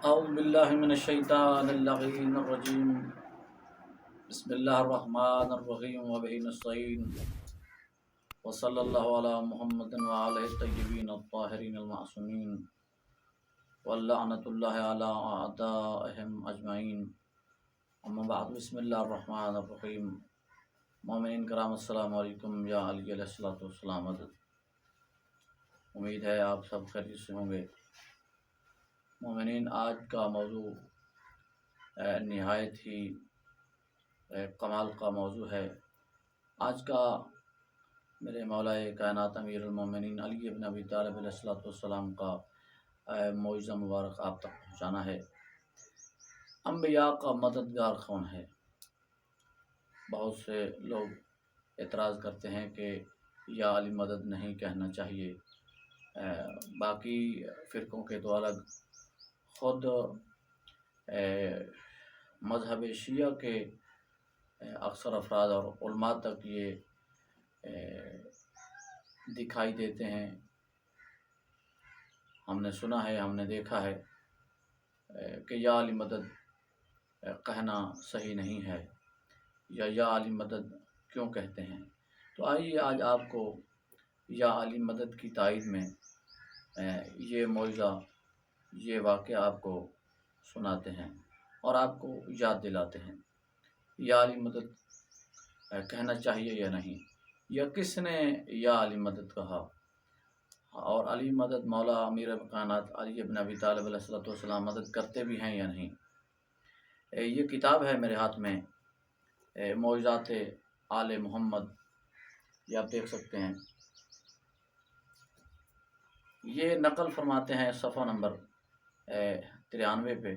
اعوذ باللہ من الشیطان اللعین الرجیم بسم اللہ الرحمن الرحیم وبہ نستعین وصلی اللہ علی محمد وعلى الطیبین الطاہرین المعصومین واللعنۃ اللہ علی اعدائہم اجمعین اما بعد بسم اللہ الرحمن الرحیم مومنین کرام السلام علیکم یا علی علیہ السلام مدد۔ امید ہے آپ سب خیریت سے ہوں گے۔ مومنین، آج کا موضوع نہایت ہی کمال کا موضوع ہے۔ آج کا میرے مولا کائنات امیر المومنین علی بن ابی طالب علیہ السلام کا معجزہ مبارک آپ تک پہنچانا ہے۔ انبیاء کا مددگار کون ہے؟ بہت سے لوگ اعتراض کرتے ہیں کہ یا علی مدد نہیں کہنا چاہیے۔ باقی فرقوں کے تو الگ، خود مذہب شیعہ کے اکثر افراد اور علماء تک یہ دکھائی دیتے ہیں، ہم نے سنا ہے، ہم نے دیکھا ہے کہ یا علی مدد کہنا صحیح نہیں ہے، یا علی مدد کیوں کہتے ہیں۔ تو آئیے آج آپ کو یا علی مدد کی تائید میں یہ معجزہ، یہ واقعہ آپ کو سناتے ہیں اور آپ کو یاد دلاتے ہیں یا علی مدد کہنا چاہیے یا نہیں، یا کس نے یا علی مدد کہا، اور علی مدد مولا امیر کائنات علی بن ابی طالب علیہ السلام مدد کرتے بھی ہیں یا نہیں۔ یہ کتاب ہے میرے ہاتھ میں، معجزات آل محمد، یہ آپ دیکھ سکتے ہیں۔ یہ نقل فرماتے ہیں صفحہ نمبر 93 پہ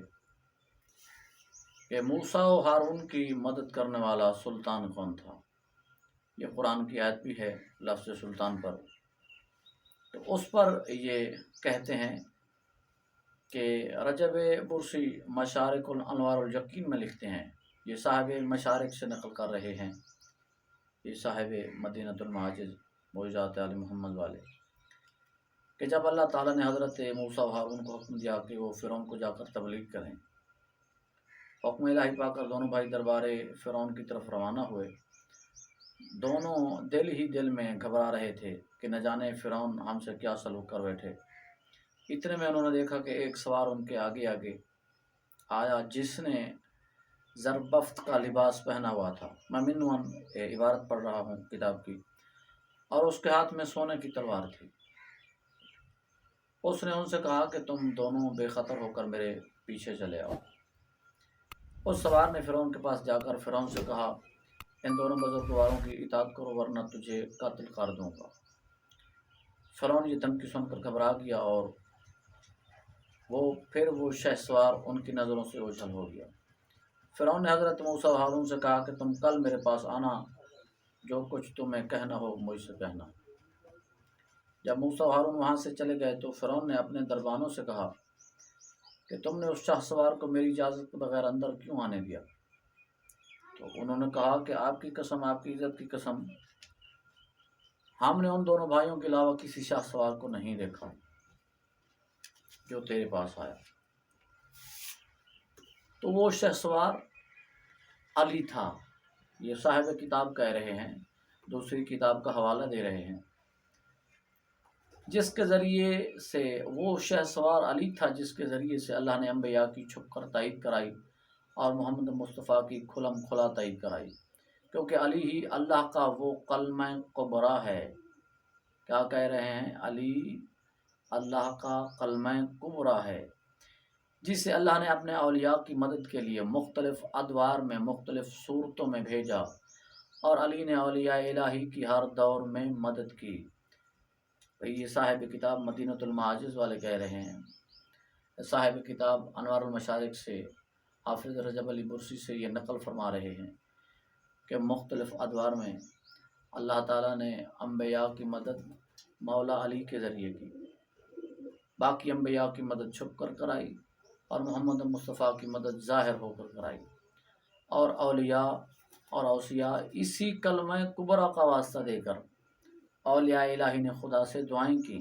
کہ موسیٰ و ہارون کی مدد کرنے والا سلطان کون تھا۔ یہ قرآن کی آیت بھی ہے لفظ سلطان پر۔ تو اس پر یہ کہتے ہیں کہ رجب برسی مشارق الانوار الیقین میں لکھتے ہیں، یہ صاحب مشارق سے نقل کر رہے ہیں، یہ صاحب مدینۃ المعاجز معجزات آل محمد والے، کہ جب اللہ تعالیٰ نے حضرت موسیٰ و ہارون کو حکم دیا کہ وہ فرعون کو جا کر تبلیغ کریں، حکم الہی پا کر دونوں بھائی دربار فرعون کی طرف روانہ ہوئے۔ دونوں دل ہی دل میں گھبرا رہے تھے کہ نہ جانے فرعون ہم سے کیا سلوک کر بیٹھے۔ اتنے میں انہوں نے دیکھا کہ ایک سوار ان کے آگے آگے آیا جس نے زربفت کا لباس پہنا ہوا تھا، میں منون عبارت پڑھ رہا ہوں کتاب کی، اور اس کے ہاتھ میں سونے کی تلوار تھی۔ اس نے ان سے کہا کہ تم دونوں بے خطر ہو کر میرے پیچھے چلے آؤ۔ اس سوار نے فرعون کے پاس جا کر فرعون سے کہا، ان دونوں بزرگواروں کی اطاعت کرو ورنہ تجھے قتل کر دوں گا۔ فرعون یہ دھمکی سن کر گھبرا گیا اور وہ شہ سوار ان کی نظروں سے اوجھل ہو گیا۔ فرعون نے حضرت موسیٰ و ہارون سے کہا کہ تم کل میرے پاس آنا، جو کچھ تمہیں کہنا ہو مجھ سے کہنا۔ جب موسیٰ و ہارون وہاں سے چلے گئے تو فرعون نے اپنے دربانوں سے کہا کہ تم نے اس شاہ سوار کو میری اجازت کے بغیر اندر کیوں آنے دیا؟ تو انہوں نے کہا کہ آپ کی قسم، آپ کی عزت کی قسم، ہم نے ان دونوں بھائیوں کے علاوہ کسی شاہ سوار کو نہیں دیکھا جو تیرے پاس آیا۔ تو وہ شاہ سوار علی تھا، یہ صاحب کتاب کہہ رہے ہیں، دوسری کتاب کا حوالہ دے رہے ہیں، جس کے ذریعے سے وہ شاہ سوار علی تھا جس کے ذریعے سے اللہ نے انبیاء کی چھپ کر تائید کرائی اور محمد مصطفیٰ کی کھلم کھلا تائید کرائی، کیونکہ علی ہی اللہ کا وہ کلمہ کبریٰ ہے۔ کیا کہہ رہے ہیں؟ علی اللہ کا کلمہ کبریٰ ہے، جسے اللہ نے اپنے اولیاء کی مدد کے لیے مختلف ادوار میں، مختلف صورتوں میں بھیجا، اور علی نے اولیاء الہی کی ہر دور میں مدد کی۔ یہ صاحب کتاب مدینۃ المعاجز والے کہہ رہے ہیں، صاحب کتاب انوار المشارق سے حافظ رجب علی برسی سے یہ نقل فرما رہے ہیں کہ مختلف ادوار میں اللہ تعالیٰ نے انبیاء کی مدد مولا علی کے ذریعے کی، باقی انبیاء کی مدد چھپ کر کرائی اور محمد مصطفیٰ کی مدد ظاہر ہو کر کرائی، اور اولیاء اور اوصیاء اسی کلمہ کبریٰ کا واسطہ دے کر اولیاء الہی نے خدا سے دعائیں کی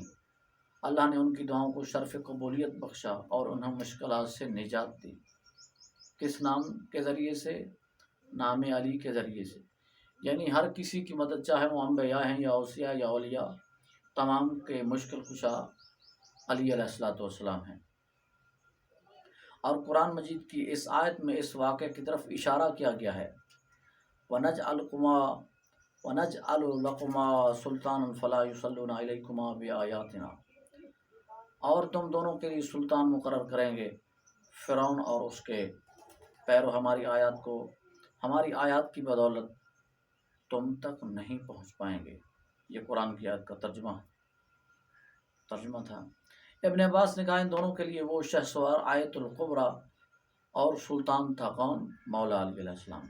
اللہ نے ان کی دعاؤں کو شرف قبولیت بخشا اور انہیں مشکلات سے نجات دی۔ کس نام کے ذریعے سے؟ نام علی کے ذریعے سے، یعنی ہر کسی کی مدد، چاہے وہ انبیاء ہیں یا اوصیاء یا اولیاء، تمام کے مشکل کشا علی علیہ الصلوۃ والسلام ہیں۔ اور قرآن مجید کی اس آیت میں اس واقعے کی طرف اشارہ کیا گیا ہے، وَنَجْعَلُ لَكُمَا سُلْطَانًا فَلَا يُصَلُّونَ عَلَيْكُمَا بِآيَاتِنَا، اور تم دونوں کے لیے سلطان مقرر کریں گے، فرعون اور اس کے پیرو ہماری آیات کی بدولت تم تک نہیں پہنچ پائیں گے۔ یہ قرآن کی آیت کا ترجمہ تھا۔ ابن عباس نے کہا ان دونوں کے لیے وہ شہسوار آیت القبریٰ اور سلطان تھا کون؟ مولا علی علیہ السلام۔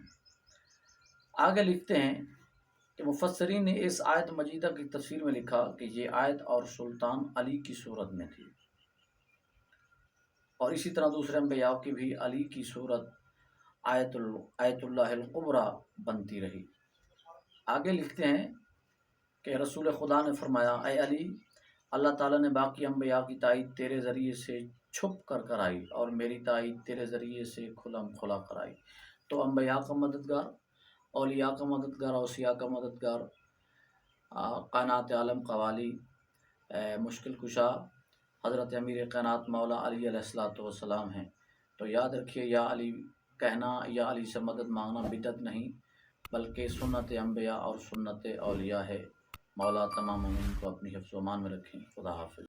آگے لکھتے ہیں کہ مفسرین نے اس آیت مجیدہ کی تفسیر میں لکھا کہ یہ آیت اور سلطان علی کی صورت میں تھی، اور اسی طرح دوسرے انبیاء کی بھی علی کی صورت آیت اللہ القبریٰ بنتی رہی۔ آگے لکھتے ہیں کہ رسول خدا نے فرمایا، اے علی، اللہ تعالیٰ نے باقی انبیاء کی تائید تیرے ذریعے سے چھپ کر کرائی اور میری تائید تیرے ذریعے سے کھلم کھلا کرائی۔ تو انبیاء کا مددگار، اولیاء کا مددگار، اوصیاء کا مددگار، کائنات عالم کا والی، مشکل کشا حضرت امیر کائنات مولا علی علیہ الصلوۃ والسلام ہیں۔ تو یاد رکھیے، یا علی کہنا یا علی سے مدد مانگنا بدعت نہیں، بلکہ سنت انبیاء اور سنت اولیاء ہے۔ مولا تمام مومنین کو اپنی حفظ و امان میں رکھیں۔ خدا حافظ۔